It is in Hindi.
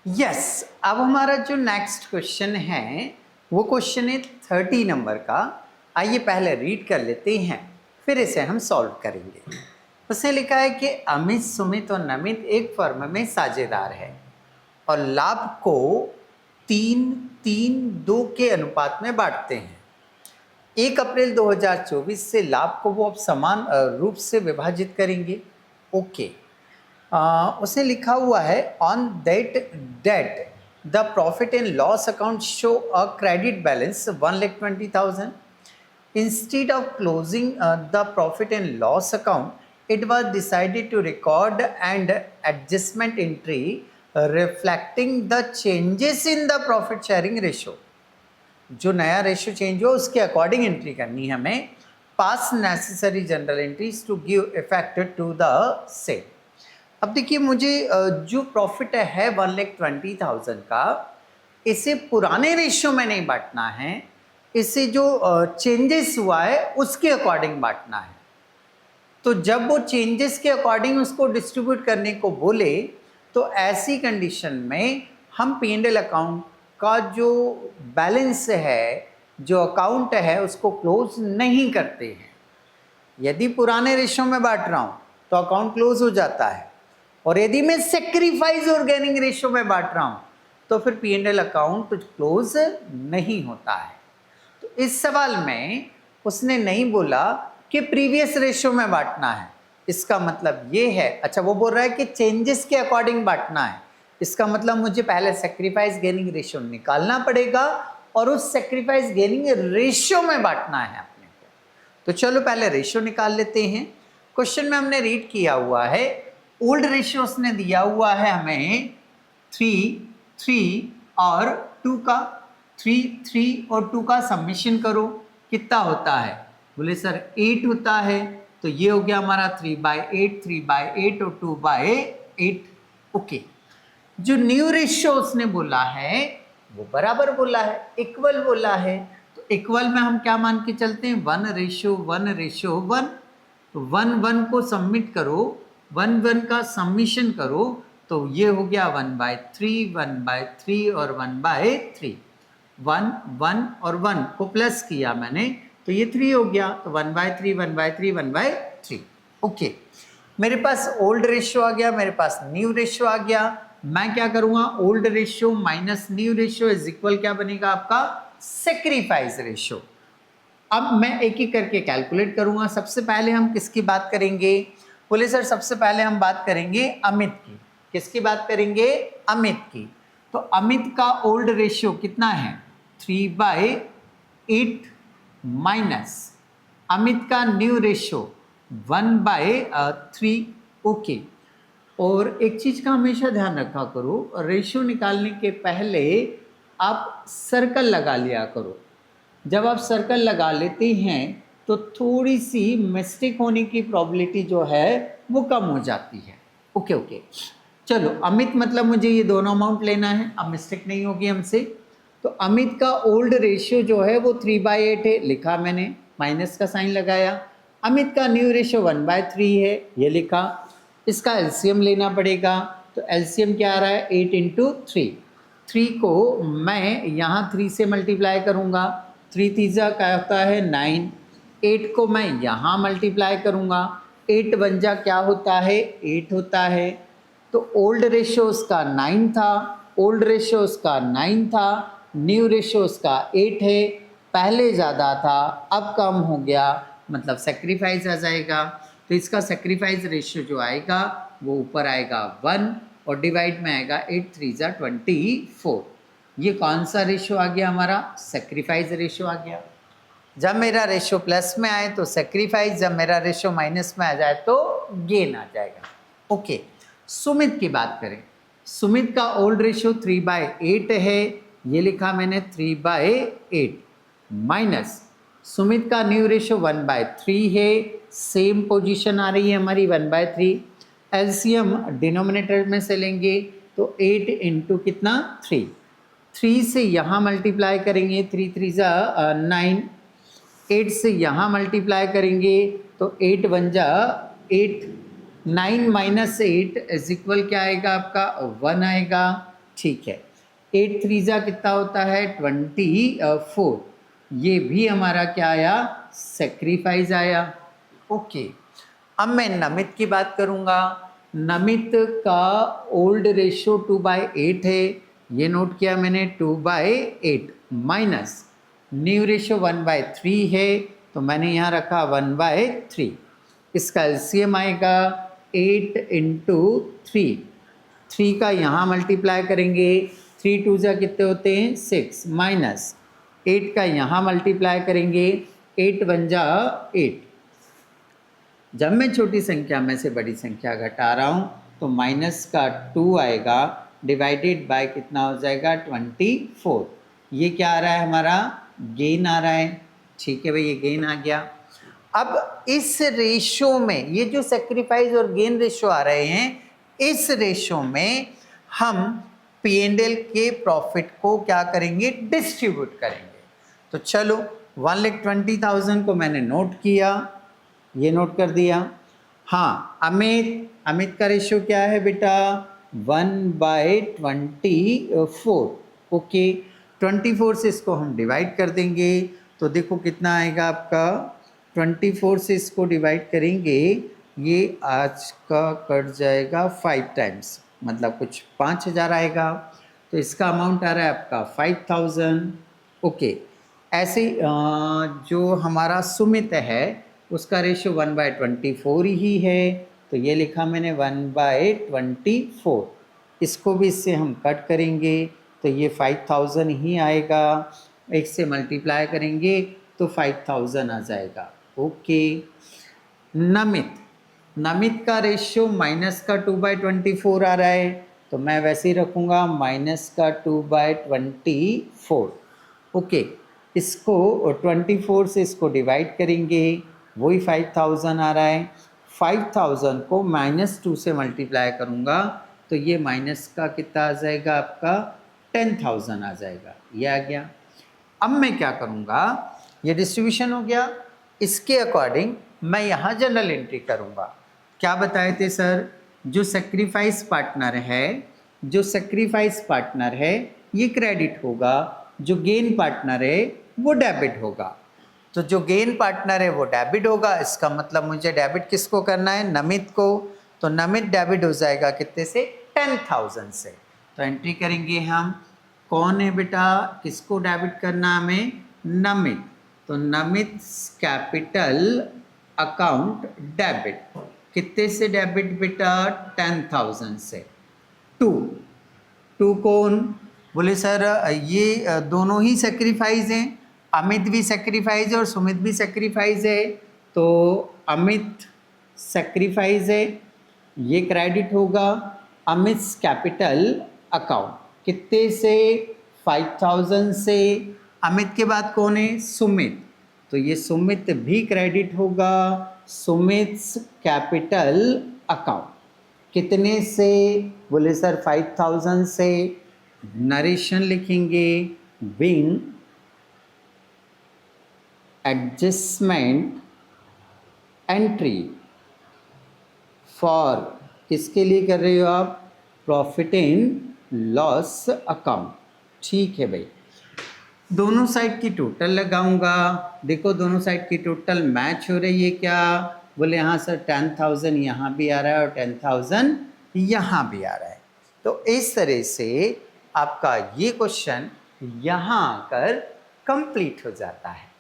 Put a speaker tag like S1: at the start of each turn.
S1: यस अब हमारा जो नेक्स्ट क्वेश्चन है वो क्वेश्चन है 30 नंबर का। आइए पहले रीड कर लेते हैं, फिर इसे हम सॉल्व करेंगे। उसने लिखा है कि अमित, सुमित और नमित एक फर्म में साझेदार है और लाभ को 3-3-2 के अनुपात में बांटते हैं। 1 अप्रैल 2024 से लाभ को वो अब समान रूप से विभाजित करेंगे। ओके उसने लिखा हुआ है on that date the profit and loss account show a credit balance 1,20,000। Instead of closing the profit and loss account it was decided to record and adjustment entry reflecting the changes in the profit sharing ratio. जो नया रेशो चेंज हो उसके अकॉर्डिंग एंट्री करनी है हमें। Pass necessary journal entries to give effect to the same. अब देखिए मुझे जो प्रॉफिट है 1,20,000 का, इसे पुराने रेशियो में नहीं बांटना है, इसे जो चेंजेस हुआ है उसके अकॉर्डिंग बांटना है। तो जब वो चेंजेस के अकॉर्डिंग उसको डिस्ट्रीब्यूट करने को बोले तो ऐसी कंडीशन में हम P&L अकाउंट का जो बैलेंस है, जो अकाउंट है, उसको क्लोज नहीं करते हैं। यदि पुराने रेशियो में बांट रहा हूँ तो अकाउंट क्लोज हो जाता है, और यदि मैं सेक्रीफाइस और गेनिंग रेशियो में बांट रहा हूँ तो फिर P&L अकाउंट क्लोज नहीं होता है। तो इस सवाल में उसने नहीं बोला कि प्रीवियस रेशियो में बांटना है, इसका मतलब ये है। अच्छा, वो बोल रहा है कि चेंजेस के अकॉर्डिंग बांटना है, इसका मतलब मुझे पहले सेक्रीफाइस गेनिंग रेशियो निकालना पड़ेगा और उस सेक्रीफाइस गेनिंग रेशियो में बांटना है अपने को। तो चलो पहले रेशियो निकाल लेते हैं। क्वेश्चन में हमने रीड किया हुआ है, ओल्ड रेशियो उसने दिया हुआ है हमें 3 और 2 का। 3 और 2 का समेशन करो, कितना होता है? बोले सर 8 होता है। तो ये हो गया हमारा 3/8 और 2/8। ओके, जो न्यू रेशियो उसने बोला है वो बराबर बोला है, इक्वल बोला है। तो इक्वल में हम क्या मान के चलते हैं? 1:1:1। 1 को सबमिट करो, 1 का सबमिशन करो, तो ये हो गया 1/3 और 1/3। 1 और 1 को प्लस किया मैंने तो ये 3 हो गया। तो 1/3 ओके, मेरे पास ओल्ड रेशियो आ गया, मेरे पास न्यू रेशियो आ गया। मैं क्या करूंगा? Old ratio minus new ratio is equal क्या बनेगा आपका? Sacrifice ratio. अब मैं एक एक करके कैलकुलेट करूंगा। सबसे पहले हम किसकी बात करेंगे? बोले सर सबसे पहले हम बात करेंगे अमित की। किसकी बात करेंगे? अमित की। तो अमित का ओल्ड रेशियो कितना है? 3/8 माइनस अमित का न्यू रेशियो 1/3। ओके, और एक चीज का हमेशा ध्यान रखा करो, रेशियो निकालने के पहले आप सर्कल लगा लिया करो। जब आप सर्कल लगा लेते हैं तो थोड़ी सी मिस्टेक होने की प्रोबेबिलिटी जो है वो कम हो जाती है। ओके, चलो अमित मतलब मुझे ये दोनों अमाउंट लेना है, अब मिस्टेक नहीं होगी हमसे। तो अमित का ओल्ड रेशियो जो है वो 3/8 है, लिखा मैंने, माइनस का साइन लगाया। अमित का न्यू रेशियो 1/3 है, ये लिखा। इसका एलसीएम लेना पड़ेगा, तो एलसीएम क्या आ रहा है? 8 × 3। 3 को मैं यहाँ 3 से मल्टीप्लाई करूँगा, 3 तीजा क्या होता है? 9। 8 को मैं यहाँ मल्टीप्लाई करूँगा, 8 1 जा क्या होता है? 8 होता है। तो ओल्ड रेशियो उसका 9 था, ओल्ड रेशियो उसका 9 था, न्यू रेशियो उसका 8 है। पहले ज़्यादा था, अब कम हो गया, मतलब सेक्रीफाइस आ जाएगा। तो इसका सेक्रीफाइस रेशियो जो आएगा वो ऊपर आएगा 1 और डिवाइड में आएगा 8 3 जा 24। ये कौन सा रेशियो आ गया हमारा? सेक्रीफाइस रेशियो आ गया। जब मेरा रेशियो प्लस में आए तो सेक्रीफाइस, जब मेरा रेशियो माइनस में आ जाए तो गेन आ जाएगा। ओके, सुमित की बात करें। सुमित का ओल्ड रेशियो 3/8 है, ये लिखा मैंने 3/8 माइनस सुमित का न्यू रेशियो 1/3 है, सेम पोजीशन आ रही है हमारी 1/3। एलसीएम डिनोमिनेटर में से लेंगे तो 8 × कितना? 3। 3 से यहाँ मल्टीप्लाई करेंगे, 3 3 जा 9। 8 से यहाँ मल्टीप्लाई करेंगे तो 8 1 जा 8। 9 - 8 इज इक्वल क्या आएगा आपका? 1 आएगा। ठीक है। 8 3 कितना होता है 24, ये भी हमारा क्या आया, सेक्रीफाइस आया। ओके, अब मैं नमित की बात करूँगा। नमित का ओल्ड रेशो 2/8 है, ये नोट किया मैंने 2/8, माइनस न्यू रेशो 1/3 है, तो मैंने यहाँ रखा 1/3। इसका एलसीएम आएगा 8 इंटू 3 का यहाँ मल्टीप्लाई करेंगे, 3 2 कितने होते हैं 6, माइनस 8 का यहाँ मल्टीप्लाई करेंगे, 8 1 8। जब मैं छोटी संख्या में से बड़ी संख्या घटा रहा हूँ तो माइनस का 2 आएगा, डिवाइडेड बाय कितना हो जाएगा 24। ये क्या आ रहा है हमारा, गेन आ रहा है। ठीक है भाई, ये गेन आ गया। अब इस रेशो में ये जो सेक्रीफाइस और गेन रेशो आ रहे हैं, इस रेशो में हम P&L के प्रॉफिट को क्या करेंगे, डिस्ट्रीब्यूट करेंगे। तो चलो 1,20,000 को मैंने नोट किया, ये नोट कर दिया। हाँ, अमित का रेशो क्या है बेटा, 1/24। ओके, 24 से इसको हम डिवाइड कर देंगे तो देखो कितना आएगा आपका, 24 से इसको डिवाइड करेंगे, ये आज का कट जाएगा 5 टाइम्स, मतलब कुछ 5,000 आएगा। तो इसका अमाउंट आ रहा है आपका 5,000। ओके, ऐसे जो हमारा सुमित है उसका रेशो 1/24 ही है, तो ये लिखा मैंने 1/24। इसको भी इससे हम कट करेंगे तो ये 5,000 ही आएगा, एक से मल्टीप्लाई करेंगे तो 5,000 आ जाएगा। ओके, नमित का रेशियो माइनस का 2/24 आ रहा है, तो मैं वैसे ही रखूँगा माइनस का 2/24। ओके, इसको 24 से इसको डिवाइड करेंगे, वही 5,000 आ रहा है। 5,000 को -2 से मल्टीप्लाई करूँगा तो ये माइनस का कितना आ जाएगा आपका, 10,000 आ जाएगा। ये आ गया। अब मैं क्या करूँगा, ये डिस्ट्रीब्यूशन हो गया, इसके अकॉर्डिंग मैं यहाँ जनरल एंट्री करूँगा। क्या बताए थे सर, जो सेक्रीफाइस पार्टनर है ये क्रेडिट होगा, जो गेन पार्टनर है वो डेबिट होगा। तो जो गेन पार्टनर है वो डेबिट होगा, इसका मतलब मुझे डेबिट किसको करना है, नमित को। तो नमित डेबिट हो जाएगा कितने से, 10,000 से। तो एंट्री करेंगे हम, कौन है बेटा, किसको डेबिट करना हमें, नमित। तो नमित कैपिटल अकाउंट डेबिट, कितने से डेबिट बेटा, 10,000 से। टू कौन, बोले सर ये दोनों ही सेक्रीफाइस हैं, अमित भी सेक्रीफाइस है और सुमित भी सेक्रीफाइस है। तो अमित सेक्रीफाइस है, ये क्रेडिट होगा। अमित कैपिटल अकाउंट कितने से, 5,000 से। अमित के बाद कौन है, सुमित, तो ये सुमित भी क्रेडिट होगा, सुमित कैपिटल अकाउंट कितने से, बोले सर 5,000 से। नरेशन लिखेंगे, विंग एडजस्टमेंट एंट्री फॉर, किसके लिए कर रहे हो आप, प्रॉफिट एंड लॉस अकाउंट। ठीक है भाई, दोनों साइड की टोटल लगाऊंगा, देखो दोनों साइड की टोटल मैच हो रही है क्या, बोले हाँ सर 10,000 यहाँ भी आ रहा है और 10,000 यहाँ भी आ रहा है। तो इस तरह से आपका ये क्वेश्चन यहाँ आकर कंप्लीट हो जाता है।